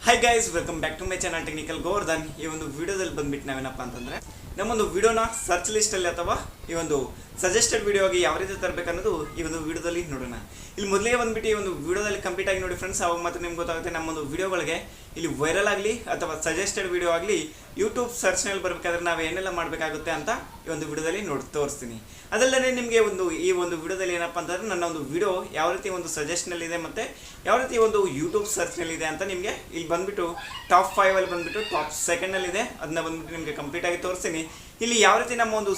Hi guys, welcome back to my channel technical Govardhan. ಈ ಒಂದು ವಿಡಿಯೋದಲ್ಲಿ ಬಂದ್ಬಿಟ್ಟು ನಾವೇನಪ್ಪ ಅಂತಂದರೆ ನಮ್ಮೊಂದು ವಿಡಿಯೋನ ಸರ್ಚ್ ಲಿಸ್ಟಲ್ಲಿ ಅಥವಾ ಈ ಒಂದು ಸಜೆಸ್ಟೆಡ್ ವಿಡಿಯೋ ಆಗಿ ಯಾವ ರೀತಿ ತರಬೇಕನ್ನೋದು ಈ ಒಂದು ವಿಡಿಯೋದಲ್ಲಿ ನೋಡೋಣ. ಇಲ್ಲಿ ಮೊದಲೇ ಬಂದ್ಬಿಟ್ಟು ಈ ಒಂದು ವಿಡಿಯೋದಲ್ಲಿ ಕಂಪ್ಲೀಟ್ ಆಗಿ ನೋಡಿ ಫ್ರೆಂಡ್ಸ್, ಅವಾಗ ಮಾತ್ರ ನಿಮ್ಗೆ ಗೊತ್ತಾಗುತ್ತೆ ನಮ್ಮೊಂದು ವಿಡಿಯೋಗಳಿಗೆ ಇಲ್ಲಿ ವೈರಲ್ ಆಗಲಿ ಅಥವಾ ಸಜೆಸ್ಟೆಡ್ ವಿಡಿಯೋ ಆಗಲಿ ಯೂಟ್ಯೂಬ್ ಸರ್ಚ್ನಲ್ಲಿ ಬರಬೇಕಾದ್ರೆ ನಾವು ಏನೆಲ್ಲ ಮಾಡಬೇಕಾಗುತ್ತೆ ಅಂತ ಈ ಒಂದು ವಿಡಿಯೋದಲ್ಲಿ ತೋರಿಸ್ತೀನಿ. ಅದಲ್ಲದೆ ನಿಮಗೆ ಈ ಒಂದು ವಿಡಿಯೋದಲ್ಲಿ ಏನಪ್ಪ ಅಂತಂದರೆ ನನ್ನ ಒಂದು ವಿಡಿಯೋ ಯಾವ ರೀತಿ ಒಂದು ಸಜೆಸ್ಟ್ನಲ್ಲಿದೆ ಮತ್ತು ಯಾವ ರೀತಿ ಒಂದು ಯೂಟ್ಯೂಬ್ ಸರ್ಚ್ನಲ್ಲಿದೆ ಅಂತ ನಿಮಗೆ ಇಲ್ಲಿ ಬಂದುಬಿಟ್ಟು ಟಾಪ್ 5 ಬಂದುಬಿಟ್ಟು ಟಾಪ್ 2ನಲ್ಲಿದೆ. ಅದನ್ನ ಬಂದುಬಿಟ್ಟು ನಿಮಗೆ ಕಂಪ್ಲೀಟಾಗಿ ತೋರಿಸ್ತೀನಿ. ಇಲ್ಲಿ ಯಾವ ರೀತಿ ನಮ್ಮ ಒಂದು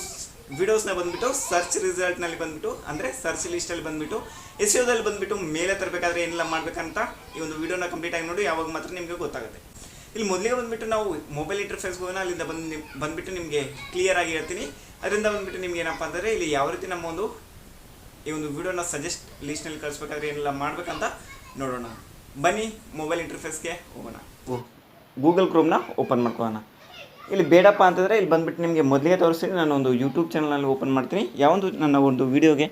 ವಿಡಿಯೋಸ್ನ ಬಂದುಬಿಟ್ಟು ಸರ್ಚ್ ರಿಸಲ್ಟ್ನಲ್ಲಿ ಬಂದುಬಿಟ್ಟು ಅಂದರೆ ಸರ್ಚ್ ಲಿಸ್ಟಲ್ಲಿ ಬಂದುಬಿಟ್ಟು ಎಸ್ಇಒದಲ್ಲಿ ಬಂದುಬಿಟ್ಟು ಮೇಲೆ ತರಬೇಕಾದ್ರೆ ಏನೆಲ್ಲ ಮಾಡಬೇಕಂತ ಈ ಒಂದು ವಿಡಿಯೋನ ಕಂಪ್ಲೀಟಾಗಿ ನೋಡಿ, ಯಾವಾಗ ಮಾತ್ರ ನಿಮಗೆ ಗೊತ್ತಾಗುತ್ತೆ. ಇಲ್ಲಿ ಮೊದಲಿಗೆ ಬಂದುಬಿಟ್ಟು ನಾವು ಮೊಬೈಲ್ ಇಂಟರ್ಫೇಸ್ಗೆ ಹೋಗೋಣ. ಅಲ್ಲಿಂದ ಬಂದುಬಿಟ್ಟು ನಿಮಗೆ ಕ್ಲಿಯರ್ ಆಗಿ ಹೇಳ್ತೀನಿ. ಅದರಿಂದ ಬಂದುಬಿಟ್ಟು ನಿಮ್ಗೆ ಏನಪ್ಪ ಅಂದರೆ ಇಲ್ಲಿ ಯಾವ ರೀತಿ ನಮ್ಮ ಒಂದು ಈ ಒಂದು ವಿಡಿಯೋನ ಸಜೆಸ್ಟ್ ಲಿಸ್ಟ್ನಲ್ಲಿ ಕಳಿಸ್ಬೇಕಾದ್ರೆ ಏನೆಲ್ಲ ಮಾಡಬೇಕಂತ ನೋಡೋಣ. ಬನ್ನಿ ಮೊಬೈಲ್ ಇಂಟರ್ಫೇಸ್ಗೆ ಹೋಗೋಣ. ಗೂಗಲ್ ಕ್ರೋಮ್ನ ಓಪನ್ ಮಾಡ್ಕೊಳ್ಳೋಣ. ಇಲ್ಲಿ ಬೇಡಪ್ಪ ಅಂತಂದರೆ ಇಲ್ಲಿ ಬಂದುಬಿಟ್ಟು ನಿಮಗೆ ಮೊದಲಿಗೆ ತೋರಿಸ್ತೀನಿ. ನಾನು ಒಂದು ಯೂಟ್ಯೂಬ್ ಚಾನಲ್ನಲ್ಲಿ ಓಪನ್ ಮಾಡ್ತೀನಿ. ಯಾವೊಂದು ನನ್ನ ಒಂದು ವೀಡಿಯೋಗೆ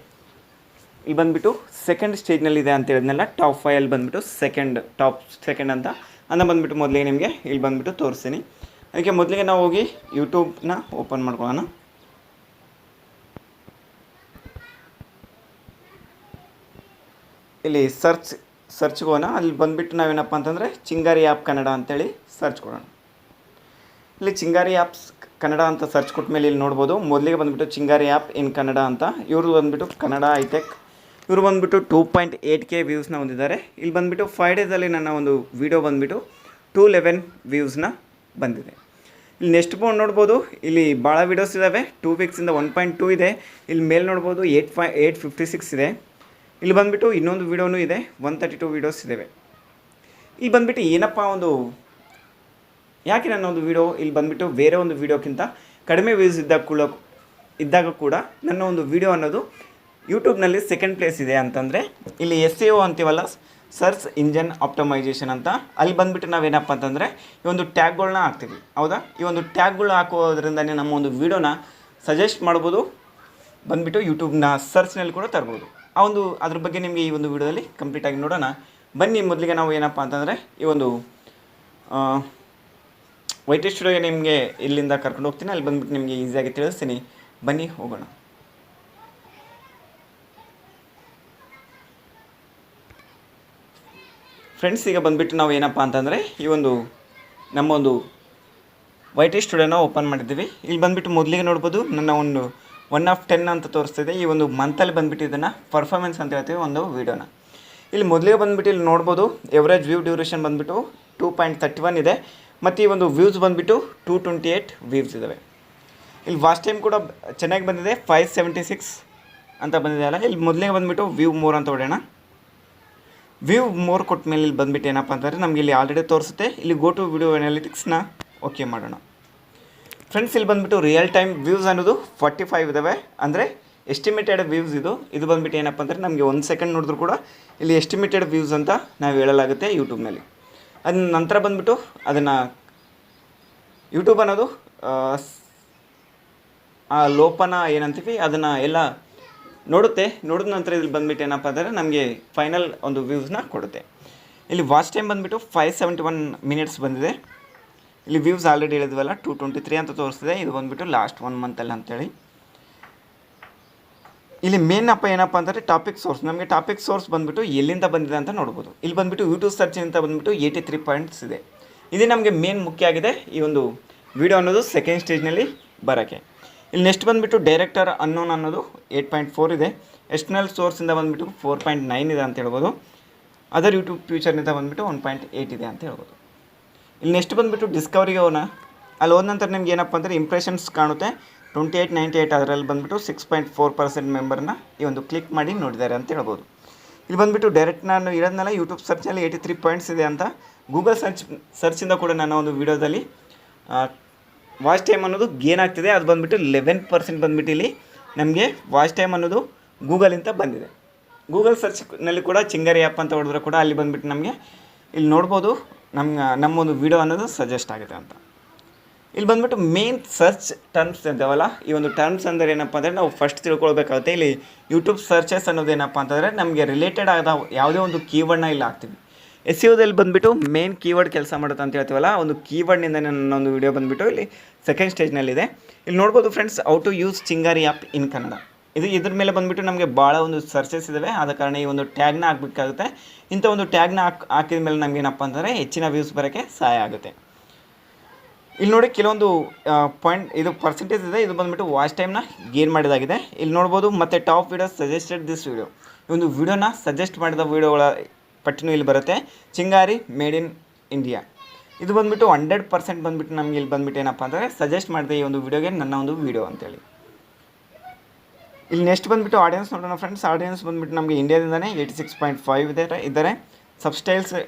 ಇಲ್ಲಿ ಬಂದುಬಿಟ್ಟು ಸೆಕೆಂಡ್ ಸ್ಟೇಜ್ನಲ್ಲಿದೆ ಅಂತ ಹೇಳಿದ್ನೆಲ್ಲ ಟಾಪ್ 5 ಬಂದುಬಿಟ್ಟು ಟಾಪ್ ಸೆಕೆಂಡ್ ಅಂತ ಬಂದುಬಿಟ್ಟು ಮೊದಲಿಗೆ ನಿಮಗೆ ಇಲ್ಲಿ ಬಂದುಬಿಟ್ಟು ತೋರಿಸ್ತೀನಿ. ಅದಕ್ಕೆ ಮೊದಲಿಗೆ ನಾವು ಹೋಗಿ ಯೂಟ್ಯೂಬ್ನ ಓಪನ್ ಮಾಡ್ಕೊಳ್ಳೋಣ. ಇಲ್ಲಿ ಸರ್ಚ್ಗೆ ಹೋಗೋಣ. ಅಲ್ಲಿ ಬಂದುಬಿಟ್ಟು ನಾವೇನಪ್ಪ ಅಂತಂದರೆ ಚಿಂಗಾರಿ ಆ್ಯಪ್ ಕನ್ನಡ ಅಂತೇಳಿ ಸರ್ಚ್ ಕೊಡೋಣ. ಇಲ್ಲಿ ಚಿಂಗಾರಿ ಆ್ಯಪ್ಸ್ ಕನ್ನಡ ಅಂತ ಸರ್ಚ್ ಕೊಟ್ಟ ಮೇಲೆ ಇಲ್ಲಿ ನೋಡ್ಬೋದು ಮೊದಲಿಗೆ ಬಂದುಬಿಟ್ಟು ಚಿಂಗಾರಿ ಆ್ಯಪ್ ಇನ್ ಕನ್ನಡ ಅಂತ. ಇವ್ರದ್ದು ಬಂದುಬಿಟ್ಟು ಕನ್ನಡ ಹೈಟೆಕ್. ಇವರು ಬಂದುಬಿಟ್ಟು 2.8K ವ್ಯೂಸ್ನ ಹೊಂದಿದ್ದಾರೆ. ಇಲ್ಲಿ ಬಂದುಬಿಟ್ಟು 5 ಡೇಸಲ್ಲಿ ನನ್ನ ಒಂದು ವೀಡಿಯೋ ಬಂದುಬಿಟ್ಟು 211 ವ್ಯೂಸ್ನ ಬಂದಿದೆ. ಇಲ್ಲಿ ನೆಕ್ಸ್ಟ್ ನೋಡ್ಬೋದು ಇಲ್ಲಿ ಭಾಳ ವೀಡಿಯೋಸ್ ಇದ್ದಾವೆ. 2 ವೀಕ್ಸಿಂದ 1.2 ಇದೆ. ಇಲ್ಲಿ ಮೇಲೆ ನೋಡ್ಬೋದು 856 ಇದೆ. ಇಲ್ಲಿ ಬಂದುಬಿಟ್ಟು ಇನ್ನೊಂದು ವೀಡಿಯೋನೂ ಇದೆ, 132 ವೀಡಿಯೋಸ್ ಇದ್ದಾವೆ. ಇಲ್ಲಿ ಬಂದುಬಿಟ್ಟು ಏನಪ್ಪ ಯಾಕೆ ನನ್ನ ಒಂದು ವೀಡಿಯೋ ಇಲ್ಲಿ ಬಂದುಬಿಟ್ಟು ಬೇರೆ ಒಂದು ವೀಡಿಯೋಕ್ಕಿಂತ ಕಡಿಮೆ ವ್ಯೂಸ್ ಇದ್ದಾಗ ಕೂಡ ನನ್ನ ಒಂದು ವೀಡಿಯೋ ಅನ್ನೋದು ಯೂಟ್ಯೂಬ್ನಲ್ಲಿ ಸೆಕೆಂಡ್ ಪ್ಲೇಸ್ ಇದೆ ಅಂತಂದರೆ ಇಲ್ಲಿ SEO ಅಂತೀವಲ್ಲ, ಸರ್ಚ್ ಇಂಜನ್ ಆಪ್ಟಮೈಸೇಷನ್ ಅಂತ. ಅಲ್ಲಿ ಬಂದುಬಿಟ್ಟು ನಾವೇನಪ್ಪ ಅಂತಂದರೆ ಈ ಒಂದು ಟ್ಯಾಗ್ಗಳನ್ನ ಹಾಕ್ತೀವಿ. ಹೌದಾ, ಈ ಒಂದು ಟ್ಯಾಗ್ಗಳನ್ನ ಹಾಕೋದ್ರಿಂದನೇ ನಮ್ಮ ಒಂದು ವೀಡಿಯೋನ ಸಜೆಸ್ಟ್ ಮಾಡ್ಬೋದು, ಬಂದುಬಿಟ್ಟು ಯೂಟ್ಯೂಬ್ನ ಸರ್ಚ್ನಲ್ಲಿ ಕೂಡ ತರ್ಬೋದು. ಅದ್ರ ಬಗ್ಗೆ ನಿಮಗೆ ಈ ಒಂದು ವೀಡಿಯೋದಲ್ಲಿ ಕಂಪ್ಲೀಟಾಗಿ ನೋಡೋಣ. ಬನ್ನಿ ಮೊದಲಿಗೆ ನಾವು ಏನಪ್ಪ ಅಂತಂದರೆ ಈ ಒಂದು ವೈಟಿ ಸ್ಟುಡಿಯೋಗೆ ನಿಮಗೆ ಇಲ್ಲಿಂದ ಕರ್ಕೊಂಡು ಹೋಗ್ತೀನಿ. ಅಲ್ಲಿ ಬಂದುಬಿಟ್ಟು ನಿಮಗೆ ಈಸಿಯಾಗಿ ತಿಳಿಸ್ತೀನಿ. ಬನ್ನಿ ಹೋಗೋಣ. ಫ್ರೆಂಡ್ಸ್, ಈಗ ಬಂದುಬಿಟ್ಟು ನಾವು ಏನಪ್ಪ ಅಂತಂದರೆ ಈ ಒಂದು ನಮ್ಮ ಒಂದು ವೈಟಿ ಸ್ಟುಡಿಯೋನ ಓಪನ್ ಮಾಡಿದ್ದೀವಿ. ಇಲ್ಲಿ ಬಂದುಬಿಟ್ಟು ಮೊದಲಿಗೆ ನೋಡ್ಬೋದು ನನ್ನ ಒಂದು 1 of 10 ಅಂತ ತೋರಿಸ್ತಿದೆ. ಈ ಒಂದು ಮಂತಲ್ಲಿ ಬಂದುಬಿಟ್ಟು ಇದನ್ನು ಪರ್ಫಾರ್ಮೆನ್ಸ್ ಅಂತ ಹೇಳ್ತೀವಿ ಒಂದು ವೀಡಿಯೋನ. ಇಲ್ಲಿ ಮೊದಲಿಗೆ ಬಂದುಬಿಟ್ಟು ಇಲ್ಲಿ ನೋಡ್ಬೋದು ಎವರೇಜ್ ವ್ಯೂ ಡ್ಯೂರೇಷನ್ ಬಂದುಬಿಟ್ಟು 2.31 ಇದೆ. ಮತ್ತು ಈ ಒಂದು ವ್ಯೂಸ್ ಬಂದುಬಿಟ್ಟು 228 ವ್ಯೂಸ್ ಇದ್ದಾವೆ. ಇಲ್ಲಿ ವಾಚ್ ಟೈಮ್ ಕೂಡ ಚೆನ್ನಾಗಿ ಬಂದಿದೆ, 576 ಅಂತ ಬಂದಿದೆ ಅಲ್ಲ. ಇಲ್ಲಿ ಮೊದಲಿಗೆ ಬಂದುಬಿಟ್ಟು ವ್ಯೂ ಮೋರ್ ಅಂತ ಹೊಡೆಯೋಣ. ವ್ಯೂ ಮೋರ್ ಕೊಟ್ಟ ಮೇಲೆ ಇಲ್ಲಿ ಬಂದುಬಿಟ್ಟು ಏನಪ್ಪ ಅಂತಂದರೆ ನಮಗೆ ಇಲ್ಲಿ ಆಲ್ರೆಡಿ ತೋರಿಸುತ್ತೆ. ಇಲ್ಲಿ ಗೋ ಟು ವಿಡಿಯೋ ಅನಾಲಿಟಿಕ್ಸ್ನ ಓಕೆ ಮಾಡೋಣ. ಫ್ರೆಂಡ್ಸ್, ಇಲ್ಲಿ ಬಂದುಬಿಟ್ಟು ರಿಯಲ್ ಟೈಮ್ ವ್ಯೂಸ್ ಅನ್ನೋದು 45 ಇದ್ದಾವೆ. ಅಂದರೆ ಎಸ್ಟಿಮೇಟೆಡ್ ವ್ಯೂಸ್ ಇದು ಬಂದುಬಿಟ್ಟು ಏನಪ್ಪ ಅಂದರೆ ನಮಗೆ 1 ಸೆಕೆಂಡ್ ನೋಡಿದ್ರು ಕೂಡ ಇಲ್ಲಿ ಎಸ್ಟಿಮೇಟೆಡ್ ವ್ಯೂಸ್ ಅಂತ ನಾವು ಹೇಳಲಾಗುತ್ತೆ ಯೂಟ್ಯೂಬ್ನಲ್ಲಿ. ಅದನ್ನ ನಂತರ ಬಂದುಬಿಟ್ಟು ಅದನ್ನು ಯೂಟ್ಯೂಬ್ ಅನ್ನೋದು ಆ ಲೋಪನ ಏನಂತೀವಿ ಅದನ್ನು ಎಲ್ಲ ನೋಡಿದ ನಂತರ ಇಲ್ಲಿ ಬಂದುಬಿಟ್ಟು ಏನಪ್ಪ ಅಂದರೆ ನಮಗೆ ಫೈನಲ್ ಒಂದು ವ್ಯೂಸ್ನ ಕೊಡುತ್ತೆ. ಇಲ್ಲಿ ವಾಚ್ ಟೈಮ್ ಬಂದುಬಿಟ್ಟು 571 ಮಿನಿಟ್ಸ್ ಬಂದಿದೆ. ಇಲ್ಲಿ ವ್ಯೂಸ್ ಆಲ್ರೆಡಿ ಹೇಳಿದ್ವಲ್ಲ 223 ಅಂತ ತೋರಿಸ್ತಿದೆ. ಇದು ಬಂದುಬಿಟ್ಟು ಲಾಸ್ಟ್ 1 ಮಂತಲ್ಲಿ ಅಂತೇಳಿ. ಇಲ್ಲಿ ಮೇನ್ ಏನಪ್ಪ ಅಂದರೆ ಟಾಪಿಕ್ ಸೋರ್ಸ್. ನಮಗೆ ಟಾಪಿಕ್ ಸೋರ್ಸ್ ಬಂದುಬಿಟ್ಟು ಎಲ್ಲಿಂದ ಬಂದಿದೆ ಅಂತ ನೋಡ್ಬೋದು. ಇಲ್ಲಿ ಬಂದುಬಿಟ್ಟು ಯೂಟ್ಯೂಬ್ ಸರ್ಚಿನಿಂದ ಬಂದುಬಿಟ್ಟು 83 ಪಾಯಿಂಟ್ಸ್ ಇದೆ. ಇದು ನಮಗೆ ಮೇನ್ ಮುಖ್ಯ ಆಗಿದೆ ಈ ಒಂದು ವಿಡಿಯೋ ಅನ್ನೋದು ಸೆಕೆಂಡ್ ಸ್ಟೇಜ್ನಲ್ಲಿ ಬರೋಕ್ಕೆ. ಇಲ್ಲಿ ನೆಕ್ಸ್ಟ್ ಬಂದುಬಿಟ್ಟು ಡೈರೆಕ್ಟರ್ ಅನ್ನೋನ್ ಅನ್ನೋದು 8.4 ಇದೆ. ಎಕ್ಸ್ಟರ್ನಲ್ ಸೋರ್ಸಿಂದ ಬಂದುಬಿಟ್ಟು 4.9 ಇದೆ ಅಂತ ಹೇಳ್ಬೋದು. ಅದರ್ ಯೂಟ್ಯೂಬ್ ಫ್ಯೂಚರ್ನಿಂದ ಬಂದುಬಿಟ್ಟು 1.8 ಇದೆ ಅಂತ ಹೇಳ್ಬೋದು. ಇಲ್ಲಿ ನೆಕ್ಸ್ಟ್ ಬಂದುಬಿಟ್ಟು ಡಿಸ್ಕವರಿಗೆ ಹೋಗೋಣ. ಅಲ್ಲಿ ಹೋದ ನಂತರ ನಿಮ್ಗೆ ಏನಪ್ಪ ಅಂದರೆ ಇಂಪ್ರೆಷನ್ಸ್ ಕಾಣುತ್ತೆ 2898. ಅದರಲ್ಲಿ ಬಂದುಬಿಟ್ಟು 6.4% ಮೆಂಬರ್ನ ಈ ಒಂದು ಕ್ಲಿಕ್ ಮಾಡಿ ನೋಡಿದ್ದಾರೆ ಅಂತ ಹೇಳ್ಬೋದು. ಇಲ್ಲಿ ಬಂದುಬಿಟ್ಟು ಡೈರೆಕ್ಟ್ ನಾನು ಇರೋದನ್ನೆಲ್ಲ ಯೂಟ್ಯೂಬ್ ಸರ್ಚಲ್ಲಿ 83 ಪಾಯಿಂಟ್ಸ್ ಇದೆ ಅಂತ. ಗೂಗಲ್ ಸರ್ಚಿಂದ ಕೂಡ ನನ್ನ ಒಂದು ವೀಡಿಯೋದಲ್ಲಿ ವಾಚ್ ಟೈಮ್ ಅನ್ನೋದು ಗೇನ್ ಆಗ್ತಿದೆ. ಅದು ಬಂದುಬಿಟ್ಟು 11% ಬಂದುಬಿಟ್ಟು ಇಲ್ಲಿ ನಮಗೆ ವಾಚ್ ಟೈಮ್ ಅನ್ನೋದು ಗೂಗಲಿಂದ ಬಂದಿದೆ. ಗೂಗಲ್ ಸರ್ಚ್ನಲ್ಲಿ ಕೂಡ ಚಿಂಗಾರಿ ಆ್ಯಪ್ ಅಂತ ಹೊಡೆದ್ರೆ ಕೂಡ ಅಲ್ಲಿ ಬಂದುಬಿಟ್ಟು ನಮಗೆ ಇಲ್ಲಿ ನೋಡ್ಬೋದು ನಮ್ಮೊಂದು ವೀಡಿಯೋ ಅನ್ನೋದು ಸಜೆಸ್ಟ್ ಆಗಿದೆ ಅಂತ. ಇಲ್ಲಿ ಬಂದುಬಿಟ್ಟು ಮೇನ್ ಸರ್ಚ್ ಟರ್ಮ್ಸ್ ಇದ್ದಾವಲ್ಲ, ಈ ಒಂದು ಟರ್ಮ್ಸ್ ಅಂದರೆ ಏನಪ್ಪ ಅಂದರೆ ನಾವು ಫಸ್ಟ್ ತಿಳ್ಕೊಳ್ಬೇಕಾಗುತ್ತೆ. ಇಲ್ಲಿ ಯೂಟ್ಯೂಬ್ ಸರ್ಚಸ್ ಅನ್ನೋದು ಏನಪ್ಪ ಅಂತಂದರೆ ನಮಗೆ ರಿಲೇಟೆಡ್ ಆದ ಯಾವುದೇ ಒಂದು ಕೀವರ್ಡ್ನ ಇಲ್ಲಿ ಹಾಕ್ತೀವಿ. ಎಸ್ ದಲ್ಲಿ ಬಂದುಬಿಟ್ಟು ಮೇನ್ ಕೀವರ್ಡ್ ಕೆಲಸ ಮಾಡುತ್ತೆ ಅಂತ ಹೇಳ್ತೀವಲ್ಲ, ಒಂದು ಕೀವರ್ಡ್ನಿಂದ ನನ್ನ ಒಂದು ವಿಡಿಯೋ ಬಂದುಬಿಟ್ಟು ಇಲ್ಲಿ ಸೆಕೆಂಡ್ ಸ್ಟೇಜ್ನಲ್ಲಿದೆ. ಇಲ್ಲಿ ನೋಡ್ಬೋದು friends, how to use Chingari app in Kannada. ಇದ್ರ ಮೇಲೆ ಬಂದುಬಿಟ್ಟು ನಮಗೆ ಭಾಳ ಒಂದು ಸರ್ಚಸ್ ಇದ್ದಾವೆ. ಆದ ಕಾರಣ ಈ ಒಂದು ಟ್ಯಾಗ್ನ ಹಾಕಬೇಕಾಗುತ್ತೆ. ಇಂಥ ಒಂದು ಟ್ಯಾಗ್ನ ಹಾಕಿದ ಮೇಲೆ ನಮ್ಗೆ ಏನಪ್ಪ ಅಂತಂದರೆ ಹೆಚ್ಚಿನ ವ್ಯೂಸ್ ಬರೋಕ್ಕೆ ಸಹಾಯ ಆಗುತ್ತೆ. ಇಲ್ಲಿ ನೋಡಿ ಕೆಲವೊಂದು ಪಾಯಿಂಟ್, ಇದು ಪರ್ಸೆಂಟೇಜ್ ಇದೆ. ಇದು ಬಂದುಬಿಟ್ಟು ವಾಚ್ ಟೈಮ್ನ ಗೇನ್ ಮಾಡಿದಾಗಿದೆ. ಇಲ್ಲಿ ನೋಡ್ಬೋದು. ಮತ್ತು top video suggested this video, ಈ ಒಂದು ವಿಡಿಯೋನ ಸಜೆಸ್ಟ್ ಮಾಡಿದ ವಿಡಿಯೋಗಳ ಪಟ್ಟಿನೂ ಇಲ್ಲಿ ಬರುತ್ತೆ. ಚಿಂಗಾರಿ ಮೇಡ್ ಇನ್ ಇಂಡಿಯಾ, ಇದು ಬಂದುಬಿಟ್ಟು 100% ಬಂದುಬಿಟ್ಟು ನಮಗೆ ಇಲ್ಲಿ ಬಂದುಬಿಟ್ಟು ಏನಪ್ಪ ಅಂದರೆ ಸಜೆಸ್ಟ್ ಮಾಡಿದೆ ಈ ಒಂದು ವಿಡಿಯೋಗೆ ನನ್ನ ಒಂದು ವಿಡಿಯೋ ಅಂತೇಳಿ. ಇಲ್ಲಿ ನೆಕ್ಸ್ಟ್ ಬಂದುಬಿಟ್ಟು ಆಡಿಯನ್ಸ್ ನೋಡೋಣ ಫ್ರೆಂಡ್ಸ್. ಆಡಿಯನ್ಸ್ ಬಂದುಬಿಟ್ಟು ನಮಗೆ ಇಂಡಿಯಾದಿಂದನೇ 86.5 ಇದ್ದಾರೆ.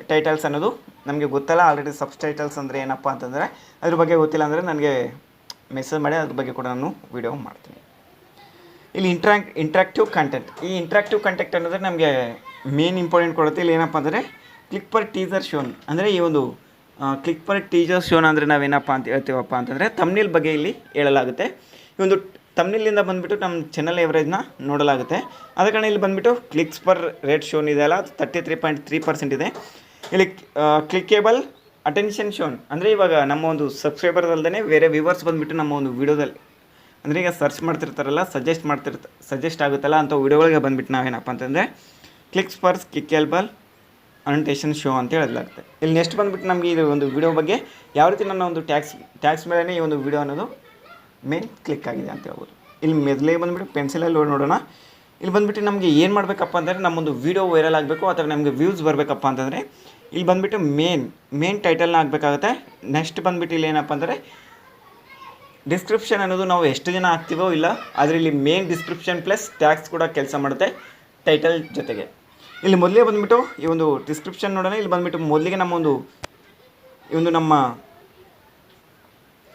ಟೈಟಲ್ಸ್ ಅನ್ನೋದು ನಮಗೆ ಗೊತ್ತಲ್ಲ ಆಲ್ರೆಡಿ. ಸಬ್ಸ್ಟೈಟಲ್ಸ್ ಅಂದರೆ ಏನಪ್ಪ ಅಂತಂದರೆ ಅದ್ರ ಬಗ್ಗೆ ಗೊತ್ತಿಲ್ಲ ಅಂದರೆ ನನಗೆ ಮೆಸೇಜ್ ಮಾಡಿ ಅದ್ರ ಬಗ್ಗೆ ಕೂಡ ನಾನು ವಿಡಿಯೋ ಮಾಡ್ತೀನಿ. ಇಲ್ಲಿ ಇಂಟ್ರಾಕ್ಟಿವ್ ಕಂಟೆಂಟ್, ಈ ಇಂಟ್ರಾಕ್ಟಿವ್ ಕಂಟೆಂಟ್ ಅನ್ನೋದ್ರೆ ನಮಗೆ ಮೇನ್ ಇಂಪಾರ್ಟೆಂಟ್ ಕೊಡುತ್ತೆ. ಇಲ್ಲಿ ಏನಪ್ಪ ಅಂದರೆ ಕ್ಲಿಕ್ ಪರ್ ಟೀಸರ್ ಶೋನ್, ಅಂದರೆ ಈ ಒಂದು ಕ್ಲಿಕ್ ಪರ್ ಟೀಸರ್ ಶೋನ್ ಅಂದರೆ ನಾವೇನಪ್ಪ ಅಂತ ಹೇಳ್ತೀವಪ್ಪ ಅಂತಂದರೆ ತಮ್ನೇಲ್ ಬಗ್ಗೆ ಇಲ್ಲಿ ಹೇಳಲಾಗುತ್ತೆ. ಈ ಒಂದು ತಮ್ನೇಲಿಂದ ಬಂದುಬಿಟ್ಟು ನಮ್ಮ ಚಾನಲ್ ಎವರೇಜ್ನ ನೋಡಲಾಗುತ್ತೆ. ಆದ ಕಾರಣ ಇಲ್ಲಿ ಬಂದುಬಿಟ್ಟು ಕ್ಲಿಕ್ಸ್ ಪರ್ ರೇಟ್ ಶೋನ್ ಇದೆಯಲ್ಲ, 33.3% ಇದೆ. ಇಲ್ಲಿ ಕ್ಲಿಕೇಬಲ್ ಅಟೆನ್ಷನ್ ಶೋನ್ ಅಂದರೆ ಇವಾಗ ನಮ್ಮ ಒಂದು ಸಬ್ಸ್ಕ್ರೈಬರ್ ಅಲ್ಲದೆ ಬೇರೆ ವ್ಯೂವರ್ಸ್ ಬಂದುಬಿಟ್ಟು ನಮ್ಮ ಒಂದು ವಿಡಿಯೋದಲ್ಲಿ ಅಂದರೆ ಈಗ ಸರ್ಚ್ ಮಾಡ್ತಿರ್ತಾರಲ್ಲ, ಸಜೆಸ್ಟ್ ಆಗುತ್ತಲ್ಲ ಅಂಥ ವಿಡಿಯೋಗಳಿಗೆ ಬಂದುಬಿಟ್ಟು ನಾವೇನಪ್ಪ ಅಂತಂದರೆ ಕ್ಲಿಕ್ಸ್ ಪರ್ ಕ್ಲಿಕೇಬಲ್ ಅನೋಟೇಷನ್ ಶೋ ಅಂತ ಹೇಳಲಾಗುತ್ತೆ. ಇಲ್ಲಿ ನೆಕ್ಸ್ಟ್ ಬಂದುಬಿಟ್ಟು ನಮಗೆ ಇದು ಒಂದು ವಿಡಿಯೋ ಬಗ್ಗೆ ಯಾವ ರೀತಿ ನನ್ನ ಒಂದು ಟ್ಯಾಕ್ಸ್ ಮೇಲೆ ಈ ಒಂದು ವಿಡಿಯೋ ಅನ್ನೋದು ಮೇನ್ ಕ್ಲಿಕ್ ಆಗಿದೆ ಅಂತ ಹೇಳ್ಬೋದು. ಇಲ್ಲಿ ಮೊದಲೇ ಬಂದುಬಿಟ್ಟು ಪೆನ್ಸಿಲಲ್ಲಿ ನೋಡೋಣ. ಇಲ್ಲಿ ಬಂದುಬಿಟ್ಟು ನಮಗೆ ಏನು ಮಾಡಬೇಕಪ್ಪ ಅಂದರೆ ನಮ್ಮೊಂದು ವಿಡಿಯೋ ವೈರಲ್ ಆಗಬೇಕು ಅಥವಾ ನಮಗೆ ವ್ಯೂಸ್ ಬರಬೇಕಪ್ಪ ಅಂತಂದರೆ ಇಲ್ಲಿ ಬಂದುಬಿಟ್ಟು ಮೇನ್ ಟೈಟಲ್ನ ಹಾಕಬೇಕಾಗುತ್ತೆ. ನೆಕ್ಸ್ಟ್ ಬಂದುಬಿಟ್ಟು ಇಲ್ಲಿ ಏನಪ್ಪ ಅಂದರೆ ಡಿಸ್ಕ್ರಿಪ್ಷನ್ ಅನ್ನೋದು ನಾವು ಎಷ್ಟು ಜನ ಹಾಕ್ತೀವೋ ಇಲ್ಲ, ಆದರೆ ಇಲ್ಲಿ ಮೇನ್ ಡಿಸ್ಕ್ರಿಪ್ಷನ್ ಪ್ಲಸ್ ಟ್ಯಾಗ್ಸ್ ಕೂಡ ಕೆಲಸ ಮಾಡುತ್ತೆ ಟೈಟಲ್ ಜೊತೆಗೆ. ಇಲ್ಲಿ ಮೊದಲೇ ಬಂದುಬಿಟ್ಟು ಈ ಒಂದು ಡಿಸ್ಕ್ರಿಪ್ಷನ್ ನೋಡೋಣ. ಇಲ್ಲಿ ಬಂದುಬಿಟ್ಟು ಮೊದಲಿಗೆ ಈ ಒಂದು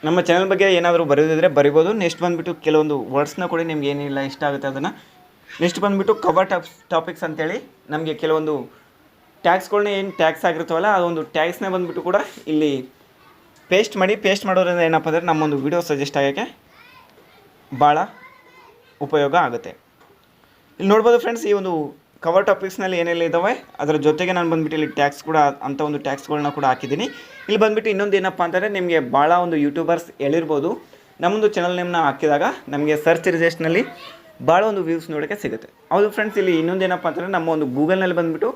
ನಮ್ಮ ಚಾನಲ್ ಬಗ್ಗೆ ಏನಾದರೂ ಬರೆಯೋದಿದ್ರೆ ಬರಿಬೋದು. ನೆಕ್ಸ್ಟ್ ಬಂದುಬಿಟ್ಟು ಕೆಲವೊಂದು ವರ್ಡ್ಸ್ನ ಕೂಡ ನಿಮ್ಗೆ ಏನಿಲ್ಲ ಇಷ್ಟ ಆಗುತ್ತೆ ಅದನ್ನು. ನೆಕ್ಸ್ಟ್ ಬಂದುಬಿಟ್ಟು ಕವರ್ ಟಾಪಿಕ್ಸ್ ಅಂತೇಳಿ ನಮಗೆ ಕೆಲವೊಂದು ಟ್ಯಾಗ್ಸ್ಗಳನ್ನ ಏನು ಟ್ಯಾಗ್ಸ್ ಆಗಿರ್ತಾವಲ್ಲ ಆ ಒಂದು ಟ್ಯಾಗ್ಸ್ನ ಬಂದುಬಿಟ್ಟು ಕೂಡ ಇಲ್ಲಿ ಪೇಸ್ಟ್ ಮಾಡೋದ್ರಿಂದ ಏನಪ್ಪ ಅಂದರೆ ನಮ್ಮೊಂದು ವಿಡಿಯೋ ಸಜೆಸ್ಟ್ ಆಗೋಕ್ಕೆ ಭಾಳ ಉಪಯೋಗ ಆಗುತ್ತೆ. ಇಲ್ಲಿ ನೋಡ್ಬೋದು ಫ್ರೆಂಡ್ಸ್, ಈ ಒಂದು ಕವರ್ ಟಾಪಿಕ್ಸ್ನಲ್ಲಿ ಏನೆಲ್ಲ ಇದ್ದಾವೆ ಅದರ ಜೊತೆಗೆ ನಾನು ಬಂದುಬಿಟ್ಟು ಇಲ್ಲಿ ಟ್ಯಾಗ್ಸ್ ಕೂಡ ಅಂಥ ಒಂದು ಟ್ಯಾಗ್ಸ್ಗಳನ್ನ ಕೂಡ ಹಾಕಿದ್ದೀನಿ. ಇಲ್ಲಿ ಬಂದುಬಿಟ್ಟು ಇನ್ನೊಂದು ಏನಪ್ಪ ಅಂತಂದರೆ ನಿಮಗೆ ಭಾಳ ಒಂದು ಯೂಟ್ಯೂಬರ್ಸ್ ಹೇಳಿರ್ಬೋದು, ನಮ್ಮೊಂದು ಚಾನಲ್ ನೇಮ್ನ ಹಾಕಿದಾಗ ನಮಗೆ ಸರ್ಚ್ ರಿಸಲ್ಟ್ಸ್ನಲ್ಲಿ ಭಾಳ ಒಂದು ವ್ಯೂಸ್ ನೋಡೋಕ್ಕೆ ಸಿಗುತ್ತೆ. ಹೌದು ಫ್ರೆಂಡ್ಸ್, ಇಲ್ಲಿ ಇನ್ನೊಂದು ಏನಪ್ಪ ಅಂತಂದರೆ ನಮ್ಮ ಒಂದು ಗೂಗಲ್ನಲ್ಲಿ ಬಂದುಬಿಟ್ಟು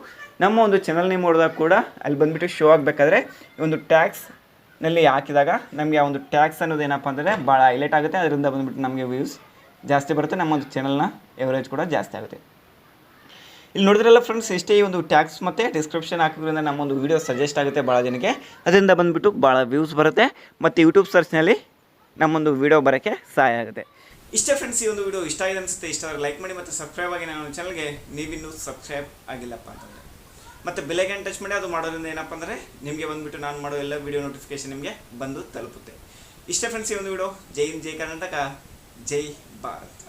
ನಮ್ಮ ಒಂದು ಚಾನಲ್ ನೇಮ್ ಹೊಡೆದಾಗ ಕೂಡ ಅಲ್ಲಿ ಬಂದುಬಿಟ್ಟು ಶೋ ಆಗಬೇಕಾದ್ರೆ ಈ ಒಂದು ಟ್ಯಾಗ್ಸ್ನಲ್ಲಿ ಹಾಕಿದಾಗ ನಮಗೆ ಆ ಒಂದು ಟ್ಯಾಗ್ಸ್ ಅನ್ನೋದು ಏನಪ್ಪ ಅಂದರೆ ಭಾಳ ಹೈಲೈಟ್ ಆಗುತ್ತೆ. ಅದರಿಂದ ಬಂದುಬಿಟ್ಟು ನಮಗೆ ವ್ಯೂಸ್ ಜಾಸ್ತಿ ಬರುತ್ತೆ, ನಮ್ಮ ಒಂದು ಚಾನಲ್ನ ಎವರೇಜ್ ಕೂಡ ಜಾಸ್ತಿ ಆಗುತ್ತೆ. ಇಲ್ಲಿ ನೋಡಿದ್ರಲ್ಲ ಫ್ರೆಂಡ್ಸ್, ಇಷ್ಟೇ ಈ ಒಂದು ಟ್ಯಾಗ್ಸ್ ಮತ್ತು ಡಿಸ್ಕ್ರಿಪ್ಷನ್ ಹಾಕೋದ್ರಿಂದ ನಮ್ಮೊಂದು ವೀಡಿಯೋ ಸಜೆಸ್ಟ್ ಆಗುತ್ತೆ ಭಾಳ ಜನಕ್ಕೆ. ಅದರಿಂದ ಬಂದುಬಿಟ್ಟು ಭಾಳ ವ್ಯೂಸ್ ಬರುತ್ತೆ ಮತ್ತು ಯೂಟ್ಯೂಬ್ ಸರ್ಚ್ನಲ್ಲಿ ನಮ್ಮೊಂದು ವೀಡಿಯೋ ಬರೋಕ್ಕೆ ಸಹಾಯ ಆಗುತ್ತೆ. ಇಷ್ಟೇ ಫ್ರೆಂಡ್ಸ್, ಈ ಒಂದು ವೀಡಿಯೋ ಇಷ್ಟ ಆಗಿದೆ ಅನಿಸುತ್ತೆ. ಇಷ್ಟ ಆದರೆ ಲೈಕ್ ಮಾಡಿ ಮತ್ತು ಸಬ್ಸ್ಕ್ರೈಬ್ ಆಗಿ ನನ್ನ ಚಾನಲ್ಗೆ ನೀವಿನ್ನೂ ಸಬ್ಸ್ಕ್ರೈಬ್ ಆಗಿಲ್ಲಪ್ಪ ಅಂತಂದರೆ ಮತ್ತು ಬೆಲ್ಲೈಕನ್ ಟಚ್ ಮಾಡಿ. ಅದು ಮಾಡೋದ್ರಿಂದ ಏನಪ್ಪ ಅಂದರೆ ನಿಮಗೆ ಬಂದುಬಿಟ್ಟು ನಾನು ಮಾಡೋ ಎಲ್ಲ ವೀಡಿಯೋ ನೋಟಿಫಿಕೇಶನ್ ನಿಮಗೆ ಬಂದು ತಲುಪುತ್ತೆ. ಇಷ್ಟೇ ಫ್ರೆಂಡ್ಸ್ ಈ ಒಂದು ವೀಡಿಯೋ. ಜೈ ಹಿಂದ್, ಜೈ ಕರ್ನಾಟಕ, ಜೈ ಭಾರತ್.